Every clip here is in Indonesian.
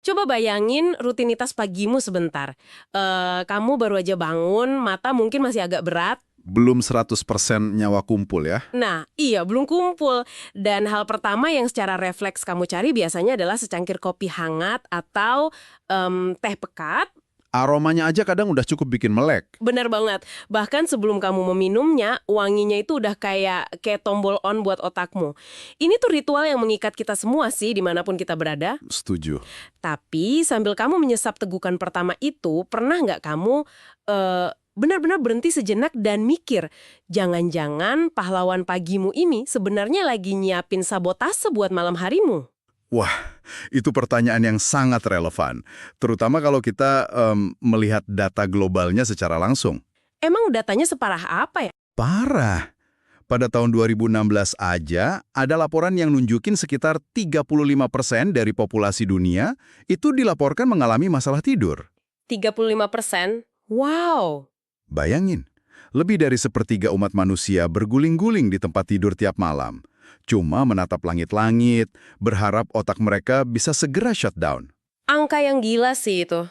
Coba bayangin rutinitas pagimu sebentar. Kamu baru aja bangun, mata mungkin masih agak berat. Belum 100% nyawa kumpul ya. Nah, iya belum kumpul. Dan hal pertama yang secara refleks kamu cari biasanya adalah secangkir kopi hangat atau teh pekat. Aromanya aja kadang udah cukup bikin melek. Benar banget. Bahkan sebelum kamu meminumnya, wanginya itu udah kayak tombol on buat otakmu. Ini tuh ritual yang mengikat kita semua sih, dimanapun kita berada. Setuju. Tapi sambil kamu menyesap tegukan pertama itu, pernah nggak kamu benar-benar berhenti sejenak dan mikir, jangan-jangan pahlawan pagimu ini sebenarnya lagi nyiapin sabotase buat malam harimu? Wah, itu pertanyaan yang sangat relevan. Terutama kalau kita melihat data globalnya secara langsung. Emang datanya separah apa ya? Parah. Pada tahun 2016 aja, ada laporan yang nunjukin sekitar 35% dari populasi dunia itu dilaporkan mengalami masalah tidur. 35%? Wow! Bayangin, lebih dari sepertiga umat manusia berguling-guling di tempat tidur tiap malam. Cuma menatap langit-langit, berharap otak mereka bisa segera shutdown. Angka yang gila sih itu.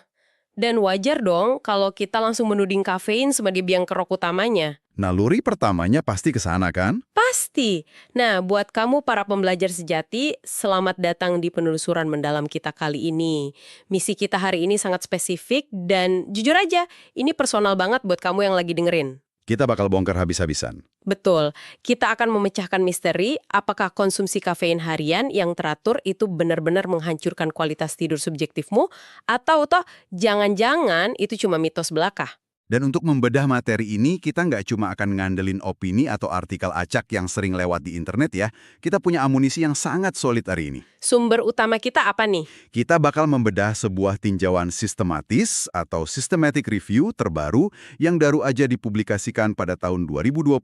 Dan wajar dong kalau kita langsung menuding kafein sebagai biang kerok utamanya. Naluri pertamanya pasti ke sana kan? Pasti. Nah, buat kamu para pembelajar sejati, selamat datang di penelusuran mendalam kita kali ini. Misi kita hari ini sangat spesifik dan jujur aja, ini personal banget buat kamu yang lagi dengerin. Kita bakal bongkar habis-habisan. Betul. Kita akan memecahkan misteri apakah konsumsi kafein harian yang teratur itu benar-benar menghancurkan kualitas tidur subjektifmu atau toh jangan-jangan itu cuma mitos belaka. Dan untuk membedah materi ini, kita nggak cuma akan ngandelin opini atau artikel acak yang sering lewat di internet ya. Kita punya amunisi yang sangat solid hari ini. Sumber utama kita apa nih? Kita bakal membedah sebuah tinjauan sistematis atau systematic review terbaru yang baru aja dipublikasikan pada tahun 2025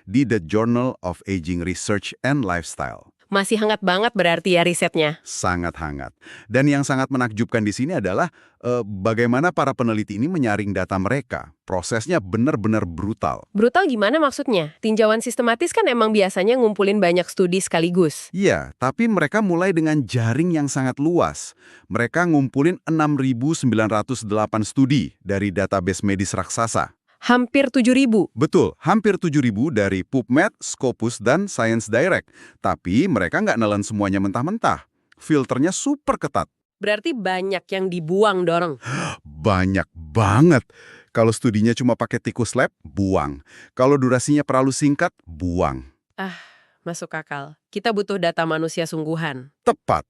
di The Journal of Aging Research and Lifestyle. Masih hangat banget berarti ya risetnya. Sangat hangat. Dan yang sangat menakjubkan di sini adalah bagaimana para peneliti ini menyaring data mereka. Prosesnya benar-benar brutal. Brutal gimana maksudnya? Tinjauan sistematis kan emang biasanya ngumpulin banyak studi sekaligus. Iya, tapi mereka mulai dengan jaring yang sangat luas. Mereka ngumpulin 6.908 studi dari database medis raksasa. Hampir 7.000. Betul, hampir 7.000 dari PubMed, Scopus, dan Science Direct. Tapi mereka nggak nelen semuanya mentah-mentah. Filternya super ketat. Berarti banyak yang dibuang dong. Banyak banget. Kalau studinya cuma pakai tikus lab, buang. Kalau durasinya terlalu singkat, buang. Masuk akal. Kita butuh data manusia sungguhan. Tepat.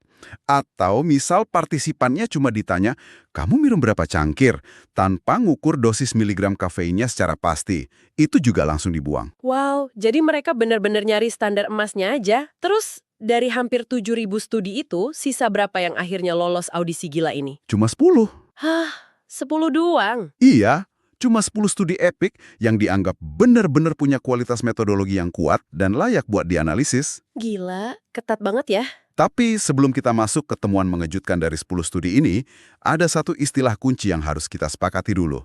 Atau misal partisipannya cuma ditanya, kamu minum berapa cangkir? Tanpa ngukur dosis miligram kafeinnya secara pasti. Itu juga langsung dibuang. Wow, jadi mereka benar-benar nyari standar emasnya aja. Terus, dari hampir 7.000 studi itu, sisa berapa yang akhirnya lolos audisi gila ini? Cuma 10. Hah, 10 doang? Iya, cuma 10 studi epik yang dianggap benar-benar punya kualitas metodologi yang kuat dan layak buat dianalisis. Gila, ketat banget ya. Tapi sebelum kita masuk ke temuan mengejutkan dari 10 studi ini, ada satu istilah kunci yang harus kita sepakati dulu.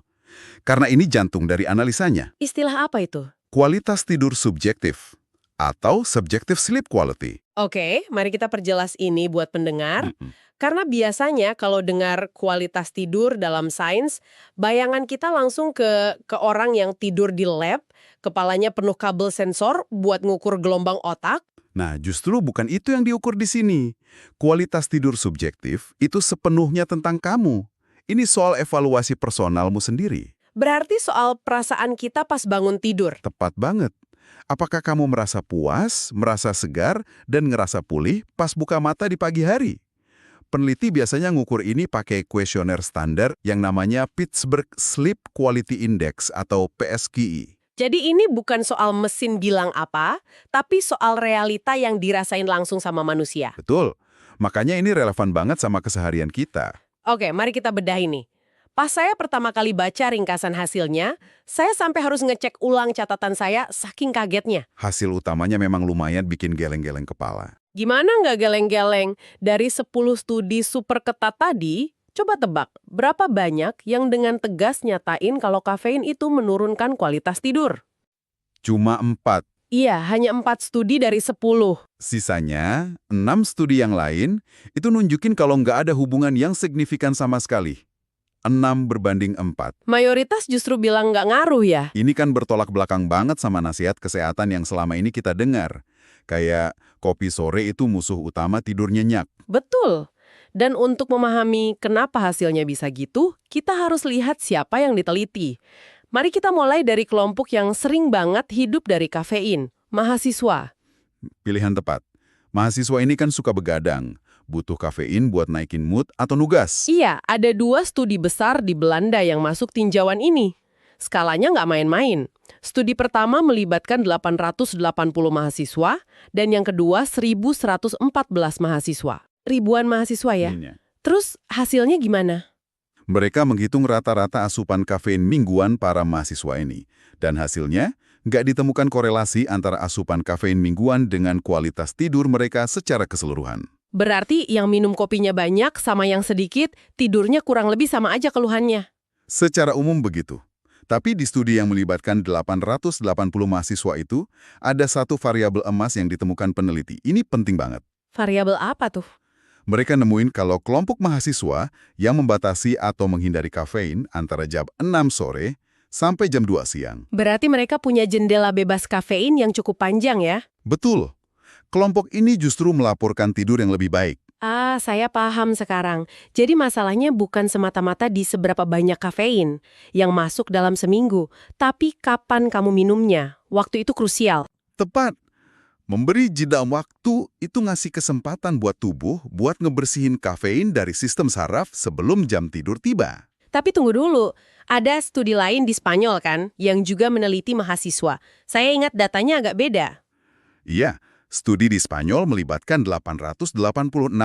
Karena ini jantung dari analisanya. Istilah apa itu? Kualitas tidur subjektif atau subjective sleep quality. Oke, mari kita perjelas ini buat pendengar. Karena biasanya kalau dengar kualitas tidur dalam sains, bayangan kita langsung ke orang yang tidur di lab, kepalanya penuh kabel sensor buat ngukur gelombang otak. Nah, justru bukan itu yang diukur di sini. Kualitas tidur subjektif itu sepenuhnya tentang kamu. Ini soal evaluasi personalmu sendiri. Berarti soal perasaan kita pas bangun tidur. Tepat banget. Apakah kamu merasa puas, merasa segar, dan ngerasa pulih pas buka mata di pagi hari? Peneliti biasanya ngukur ini pakai kuesioner standar yang namanya Pittsburgh Sleep Quality Index atau PSQI. Jadi ini bukan soal mesin bilang apa, tapi soal realita yang dirasain langsung sama manusia. Betul. Makanya ini relevan banget sama keseharian kita. Oke, mari kita bedah ini. Pas saya pertama kali baca ringkasan hasilnya, saya sampai harus ngecek ulang catatan saya saking kagetnya. Hasil utamanya memang lumayan bikin geleng-geleng kepala. Gimana nggak geleng-geleng? Dari 10 studi super ketat tadi, coba tebak, berapa banyak yang dengan tegas nyatain kalau kafein itu menurunkan kualitas tidur? Cuma 4. Iya, hanya 4 studi dari 10. Sisanya, 6 studi yang lain itu nunjukin kalau nggak ada hubungan yang signifikan sama sekali. 6 berbanding 4. Mayoritas justru bilang nggak ngaruh ya? Ini kan bertolak belakang banget sama nasihat kesehatan yang selama ini kita dengar. Kayak kopi sore itu musuh utama tidur nyenyak. Betul. Dan untuk memahami kenapa hasilnya bisa gitu, kita harus lihat siapa yang diteliti. Mari kita mulai dari kelompok yang sering banget hidup dari kafein, mahasiswa. Pilihan tepat. Mahasiswa ini kan suka begadang, butuh kafein buat naikin mood atau nugas. Iya, ada 2 studi besar di Belanda yang masuk tinjauan ini. Skalanya nggak main-main. Studi pertama melibatkan 880 mahasiswa, dan yang kedua 1.114 mahasiswa. Ribuan mahasiswa ya. Ininya. Terus hasilnya gimana? Mereka menghitung rata-rata asupan kafein mingguan para mahasiswa ini. Dan hasilnya, nggak ditemukan korelasi antara asupan kafein mingguan dengan kualitas tidur mereka secara keseluruhan. Berarti yang minum kopinya banyak sama yang sedikit, tidurnya kurang lebih sama aja keluhannya. Secara umum begitu. Tapi di studi yang melibatkan 880 mahasiswa itu, ada satu variabel emas yang ditemukan peneliti. Ini penting banget. Variabel apa tuh? Mereka nemuin kalau kelompok mahasiswa yang membatasi atau menghindari kafein antara jam 6 sore sampai jam 2 siang. Berarti mereka punya jendela bebas kafein yang cukup panjang ya? Betul. Kelompok ini justru melaporkan tidur yang lebih baik. Ah, saya paham sekarang. Jadi masalahnya bukan semata-mata di seberapa banyak kafein yang masuk dalam seminggu, tapi kapan kamu minumnya. Waktu itu krusial. Tepat. Memberi jeda waktu itu ngasih kesempatan buat tubuh buat ngebersihin kafein dari sistem saraf sebelum jam tidur tiba. Tapi tunggu dulu, ada studi lain di Spanyol kan, yang juga meneliti mahasiswa. Saya ingat datanya agak beda. Iya, studi di Spanyol melibatkan 886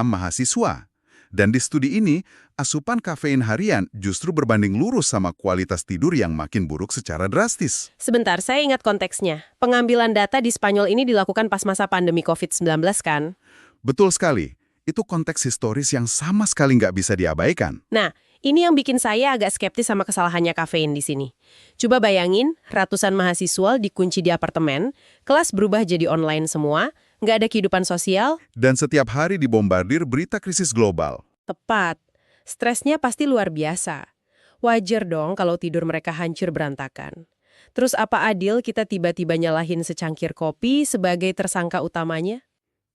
mahasiswa. Dan di studi ini, asupan kafein harian justru berbanding lurus sama kualitas tidur yang makin buruk secara drastis. Sebentar, saya ingat konteksnya. Pengambilan data di Spanyol ini dilakukan pas masa pandemi COVID-19 kan? Betul sekali. Itu konteks historis yang sama sekali nggak bisa diabaikan. Nah, ini yang bikin saya agak skeptis sama kesalahannya kafein di sini. Coba bayangin, ratusan mahasiswa dikunci di apartemen, kelas berubah jadi online semua, nggak ada kehidupan sosial. Dan setiap hari dibombardir berita krisis global. Tepat. Stresnya pasti luar biasa. Wajar dong kalau tidur mereka hancur berantakan. Terus apa adil kita tiba-tiba nyalahin secangkir kopi sebagai tersangka utamanya?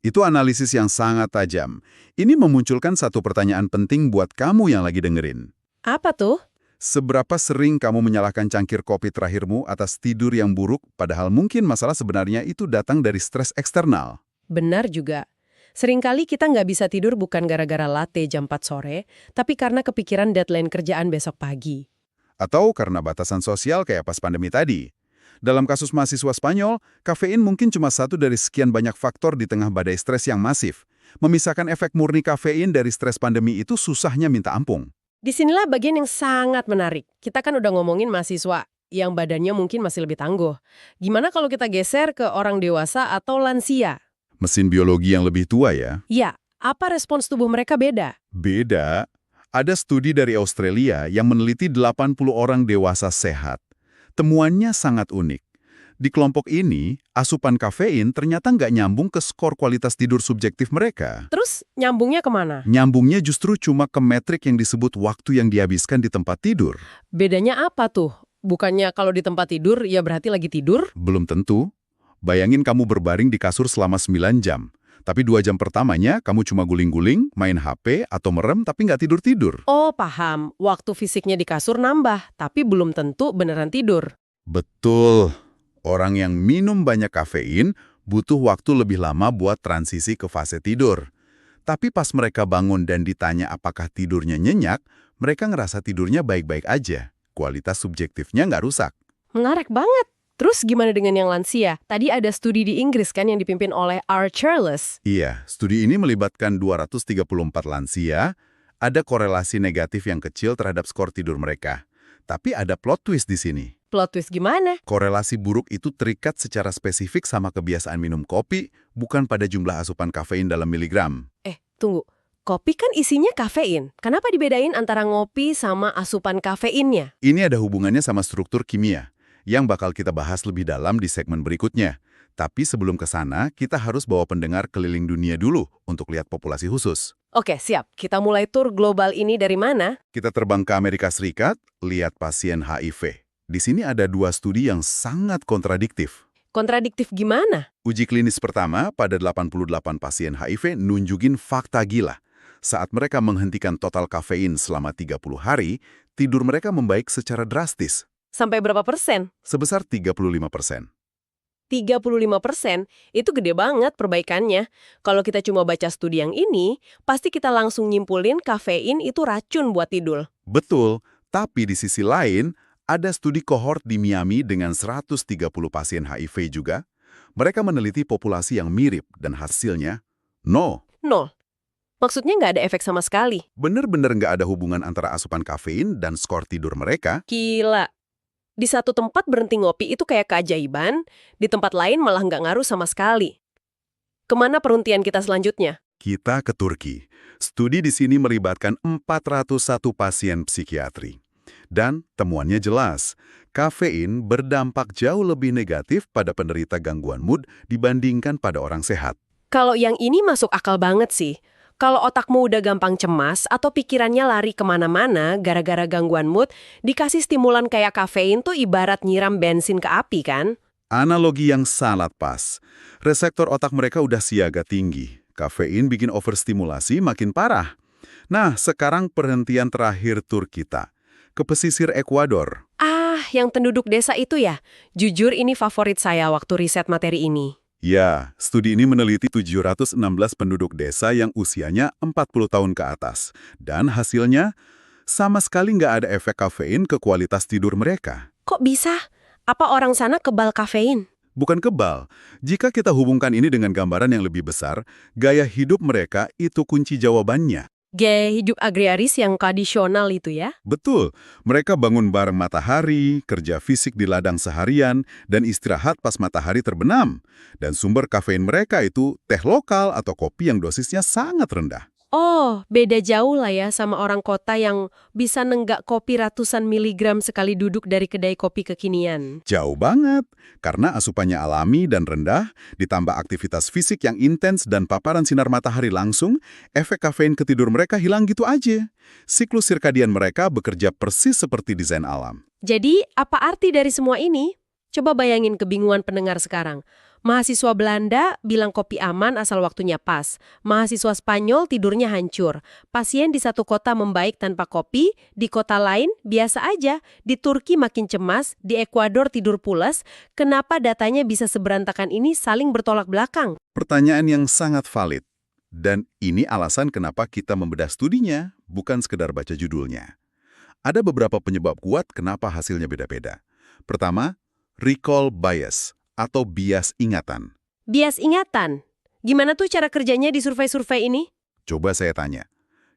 Itu analisis yang sangat tajam. Ini memunculkan satu pertanyaan penting buat kamu yang lagi dengerin. Apa tuh? Seberapa sering kamu menyalahkan cangkir kopi terakhirmu atas tidur yang buruk, padahal mungkin masalah sebenarnya itu datang dari stres eksternal? Benar juga. Seringkali kita nggak bisa tidur bukan gara-gara latte jam 4 sore, tapi karena kepikiran deadline kerjaan besok pagi. Atau karena batasan sosial kayak pas pandemi tadi. Dalam kasus mahasiswa Spanyol, kafein mungkin cuma satu dari sekian banyak faktor di tengah badai stres yang masif. Memisahkan efek murni kafein dari stres pandemi itu susahnya minta ampun. Disinilah bagian yang sangat menarik. Kita kan udah ngomongin mahasiswa yang badannya mungkin masih lebih tangguh. Gimana kalau kita geser ke orang dewasa atau lansia? Mesin biologi yang lebih tua ya? Ya, apa respons tubuh mereka beda? Beda. Ada studi dari Australia yang meneliti 80 orang dewasa sehat. Temuannya sangat unik. Di kelompok ini, asupan kafein ternyata nggak nyambung ke skor kualitas tidur subjektif mereka. Terus nyambungnya kemana? Nyambungnya justru cuma ke metrik yang disebut waktu yang dihabiskan di tempat tidur. Bedanya apa tuh? Bukannya kalau di tempat tidur, ya berarti lagi tidur? Belum tentu. Bayangin kamu berbaring di kasur selama 9 jam. Tapi 2 jam pertamanya kamu cuma guling-guling, main HP, atau merem tapi nggak tidur-tidur. Oh, paham. Waktu fisiknya di kasur nambah, tapi belum tentu beneran tidur. Betul. Orang yang minum banyak kafein butuh waktu lebih lama buat transisi ke fase tidur. Tapi pas mereka bangun dan ditanya apakah tidurnya nyenyak, mereka ngerasa tidurnya baik-baik aja. Kualitas subjektifnya nggak rusak. Menarik banget. Terus gimana dengan yang lansia? Tadi ada studi di Inggris kan yang dipimpin oleh R. Charles. Iya, studi ini melibatkan 234 lansia, ada korelasi negatif yang kecil terhadap skor tidur mereka. Tapi ada plot twist di sini. Plot twist gimana? Korelasi buruk itu terikat secara spesifik sama kebiasaan minum kopi, bukan pada jumlah asupan kafein dalam miligram. Tunggu. Kopi kan isinya kafein. Kenapa dibedain antara ngopi sama asupan kafeinnya? Ini ada hubungannya sama struktur kimia, yang bakal kita bahas lebih dalam di segmen berikutnya. Tapi sebelum ke sana, kita harus bawa pendengar keliling dunia dulu untuk lihat populasi khusus. Oke, siap. Kita mulai tur global ini dari mana? Kita terbang ke Amerika Serikat, lihat pasien HIV. Di sini ada 2 studi yang sangat kontradiktif. Kontradiktif gimana? Uji klinis pertama pada 88 pasien HIV nunjukin fakta gila. Saat mereka menghentikan total kafein selama 30 hari, tidur mereka membaik secara drastis, Sampai berapa persen? sebesar 35%. 35% itu gede banget perbaikannya. Kalau kita cuma baca studi yang ini, pasti kita langsung nyimpulin kafein itu racun buat tidur. Betul, tapi di sisi lain, ada studi kohort di Miami dengan 130 pasien HIV juga. Mereka meneliti populasi yang mirip dan hasilnya, no. Nol. Maksudnya nggak ada efek sama sekali. Bener-bener nggak ada hubungan antara asupan kafein dan skor tidur mereka. Gila. Di satu tempat berhenti ngopi itu kayak keajaiban, di tempat lain malah nggak ngaruh sama sekali. Kemana perhentian kita selanjutnya? Kita ke Turki. Studi di sini melibatkan 401 pasien psikiatri. Dan temuannya jelas, kafein berdampak jauh lebih negatif pada penderita gangguan mood dibandingkan pada orang sehat. Kalau yang ini masuk akal banget sih. Kalau otakmu udah gampang cemas atau pikirannya lari kemana-mana gara-gara gangguan mood, dikasih stimulan kayak kafein tuh ibarat nyiram bensin ke api kan? Analogi yang sangat pas. Reseptor otak mereka udah siaga tinggi. Kafein bikin overstimulasi makin parah. Nah, sekarang perhentian terakhir tur kita. Ke pesisir Ekuador. Ah, yang penduduk desa itu ya? Jujur ini favorit saya waktu riset materi ini. Ya, studi ini meneliti 716 penduduk desa yang usianya 40 tahun ke atas. Dan hasilnya, sama sekali nggak ada efek kafein ke kualitas tidur mereka. Kok bisa? Apa orang sana kebal kafein? Bukan kebal. Jika kita hubungkan ini dengan gambaran yang lebih besar, gaya hidup mereka itu kunci jawabannya. Gaya hidup agraris yang tradisional itu ya? Betul, mereka bangun bareng matahari, kerja fisik di ladang seharian, dan istirahat pas matahari terbenam. Dan sumber kafein mereka itu teh lokal atau kopi yang dosisnya sangat rendah. Oh, beda jauh lah ya sama orang kota yang bisa nenggak kopi ratusan miligram sekali duduk dari kedai kopi kekinian. Jauh banget, karena asupannya alami dan rendah, ditambah aktivitas fisik yang intens dan paparan sinar matahari langsung, efek kafein ke tidur mereka hilang gitu aja. Siklus sirkadian mereka bekerja persis seperti desain alam. Jadi, apa arti dari semua ini? Coba bayangin kebingungan pendengar sekarang. Mahasiswa Belanda bilang kopi aman asal waktunya pas. Mahasiswa Spanyol tidurnya hancur. Pasien di satu kota membaik tanpa kopi, di kota lain biasa aja. Di Turki makin cemas, di Ekuador tidur pulas. Kenapa datanya bisa seberantakan ini saling bertolak belakang? Pertanyaan yang sangat valid. Dan ini alasan kenapa kita membedah studinya, bukan sekedar baca judulnya. Ada beberapa penyebab kuat kenapa hasilnya beda-beda. Pertama, recall bias atau bias ingatan. Bias ingatan. Gimana tuh cara kerjanya di survei-survei ini? Coba saya tanya,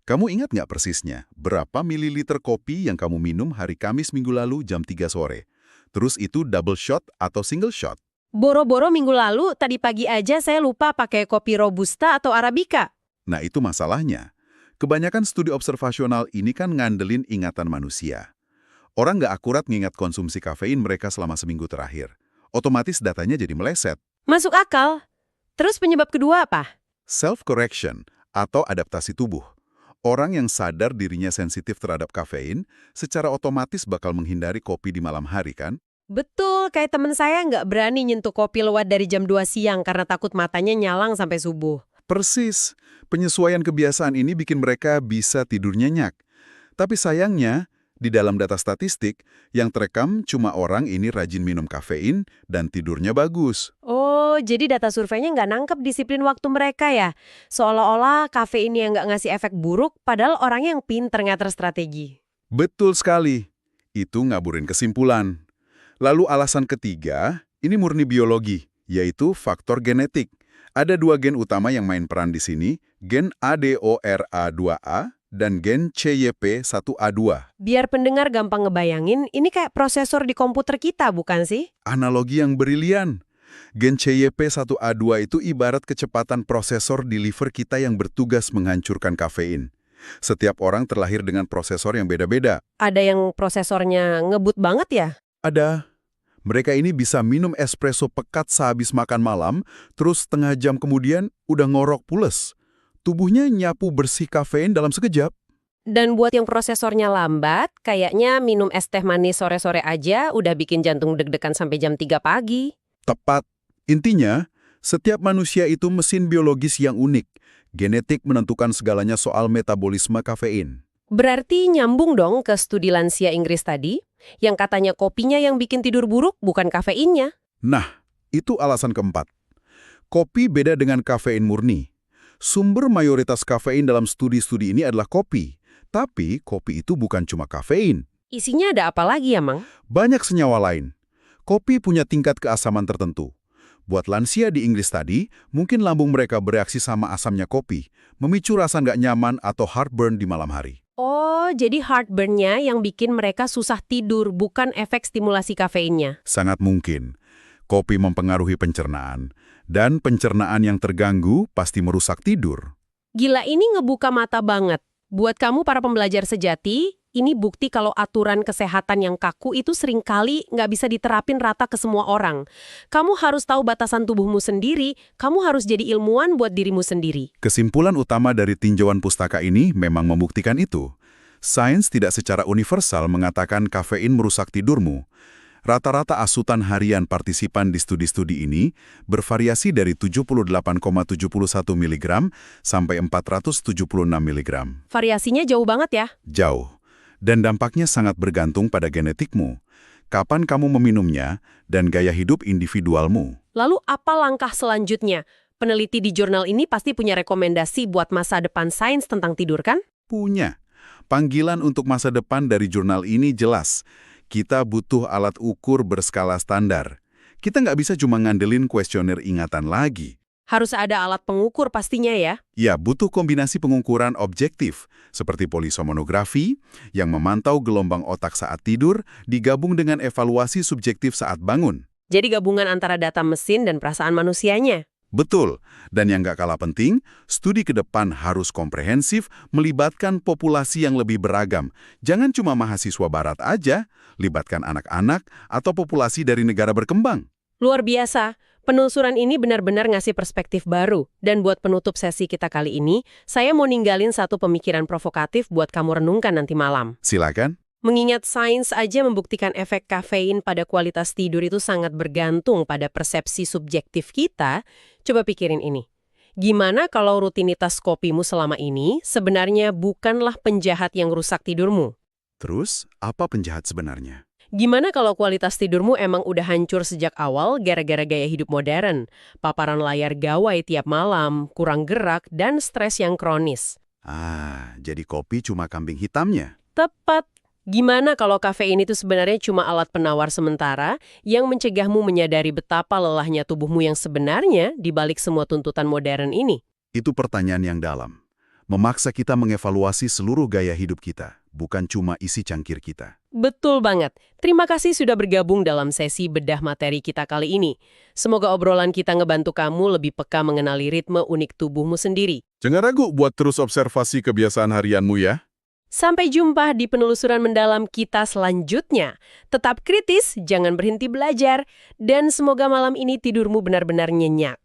kamu ingat nggak persisnya berapa mililiter kopi yang kamu minum hari Kamis minggu lalu jam 3 sore? Terus itu double shot atau single shot? Boro-boro minggu lalu, tadi pagi aja saya lupa pakai kopi Robusta atau Arabica. Nah itu masalahnya. Kebanyakan studi observasional ini kan ngandelin ingatan manusia. Orang nggak akurat ngingat konsumsi kafein mereka selama seminggu terakhir. Otomatis datanya jadi meleset. Masuk akal. Terus penyebab kedua apa? Self-correction atau adaptasi tubuh. Orang yang sadar dirinya sensitif terhadap kafein, secara otomatis bakal menghindari kopi di malam hari kan? Betul, kayak temen saya nggak berani nyentuh kopi lewat dari jam 2 siang karena takut matanya nyalang sampai subuh. Persis, penyesuaian kebiasaan ini bikin mereka bisa tidur nyenyak. Tapi sayangnya, di dalam data statistik, yang terekam cuma orang ini rajin minum kafein dan tidurnya bagus. Oh, jadi data surveinya nggak nangkep disiplin waktu mereka ya? Seolah-olah kafein yang nggak ngasih efek buruk, padahal orangnya yang pinter ngatur strategi. Betul sekali. Itu ngaburin kesimpulan. Lalu alasan ketiga, ini murni biologi, yaitu faktor genetik. Ada 2 gen utama yang main peran di sini, gen ADORA2A dan gen CYP1A2. Biar pendengar gampang ngebayangin, ini kayak prosesor di komputer kita, bukan sih? Analogi yang brilian. Gen CYP1A2 itu ibarat kecepatan prosesor di liver kita yang bertugas menghancurkan kafein. Setiap orang terlahir dengan prosesor yang beda-beda. Ada yang prosesornya ngebut banget ya? Ada. Mereka ini bisa minum espresso pekat sehabis makan malam, terus setengah jam kemudian udah ngorok pules. Tubuhnya nyapu bersih kafein dalam sekejap. Dan buat yang prosesornya lambat, kayaknya minum es teh manis sore-sore aja udah bikin jantung deg-degan sampai jam 3 pagi. Tepat. Intinya, setiap manusia itu mesin biologis yang unik. Genetik menentukan segalanya soal metabolisme kafein. Berarti nyambung dong ke studi lansia Inggris tadi, yang katanya kopinya yang bikin tidur buruk, bukan kafeinnya. Nah, itu alasan keempat. Kopi beda dengan kafein murni. Sumber mayoritas kafein dalam studi-studi ini adalah kopi. Tapi kopi itu bukan cuma kafein. Isinya ada apa lagi ya, Mang? Banyak senyawa lain. Kopi punya tingkat keasaman tertentu. Buat lansia di Inggris tadi, mungkin lambung mereka bereaksi sama asamnya kopi, memicu rasa nggak nyaman atau heartburn di malam hari. Oh, jadi heartburn-nya yang bikin mereka susah tidur, bukan efek stimulasi kafeinnya. Sangat mungkin. Kopi mempengaruhi pencernaan. Dan pencernaan yang terganggu pasti merusak tidur. Gila, ini ngebuka mata banget. Buat kamu para pembelajar sejati, ini bukti kalau aturan kesehatan yang kaku itu seringkali nggak bisa diterapin rata ke semua orang. Kamu harus tahu batasan tubuhmu sendiri, kamu harus jadi ilmuwan buat dirimu sendiri. Kesimpulan utama dari tinjauan pustaka ini memang membuktikan itu. Sains tidak secara universal mengatakan kafein merusak tidurmu. Rata-rata asutan harian partisipan di studi-studi ini bervariasi dari 78,71 mg sampai 476 mg. Variasinya jauh banget ya. Jauh. Dan dampaknya sangat bergantung pada genetikmu. Kapan kamu meminumnya dan gaya hidup individualmu. Lalu apa langkah selanjutnya? Peneliti di jurnal ini pasti punya rekomendasi buat masa depan sains tentang tidur kan? Punya. Panggilan untuk masa depan dari jurnal ini jelas. Kita butuh alat ukur berskala standar. Kita nggak bisa cuma ngandelin kuesioner ingatan lagi. Harus ada alat pengukur pastinya ya. Ya, butuh kombinasi pengukuran objektif, seperti polisomonografi, yang memantau gelombang otak saat tidur, digabung dengan evaluasi subjektif saat bangun. Jadi gabungan antara data mesin dan perasaan manusianya. Betul, dan yang nggak kalah penting, studi ke depan harus komprehensif, melibatkan populasi yang lebih beragam. Jangan cuma mahasiswa barat aja, libatkan anak-anak atau populasi dari negara berkembang. Luar biasa, penelusuran ini benar-benar ngasih perspektif baru. Dan buat penutup sesi kita kali ini, saya mau ninggalin satu pemikiran provokatif buat kamu renungkan nanti malam. Silakan. Mengingat sains aja membuktikan efek kafein pada kualitas tidur itu sangat bergantung pada persepsi subjektif kita, coba pikirin ini. Gimana kalau rutinitas kopimu selama ini sebenarnya bukanlah penjahat yang rusak tidurmu? Terus, apa penjahat sebenarnya? Gimana kalau kualitas tidurmu emang udah hancur sejak awal gara-gara gaya hidup modern, paparan layar gawai tiap malam, kurang gerak, dan stres yang kronis? Jadi kopi cuma kambing hitamnya? Tepat. Gimana kalau kafein itu sebenarnya cuma alat penawar sementara yang mencegahmu menyadari betapa lelahnya tubuhmu yang sebenarnya di balik semua tuntutan modern ini? Itu pertanyaan yang dalam. Memaksa kita mengevaluasi seluruh gaya hidup kita, bukan cuma isi cangkir kita. Betul banget. Terima kasih sudah bergabung dalam sesi bedah materi kita kali ini. Semoga obrolan kita ngebantu kamu lebih peka mengenali ritme unik tubuhmu sendiri. Jangan ragu buat terus observasi kebiasaan harianmu ya. Sampai jumpa di penelusuran mendalam kita selanjutnya. Tetap kritis, jangan berhenti belajar, dan semoga malam ini tidurmu benar-benar nyenyak.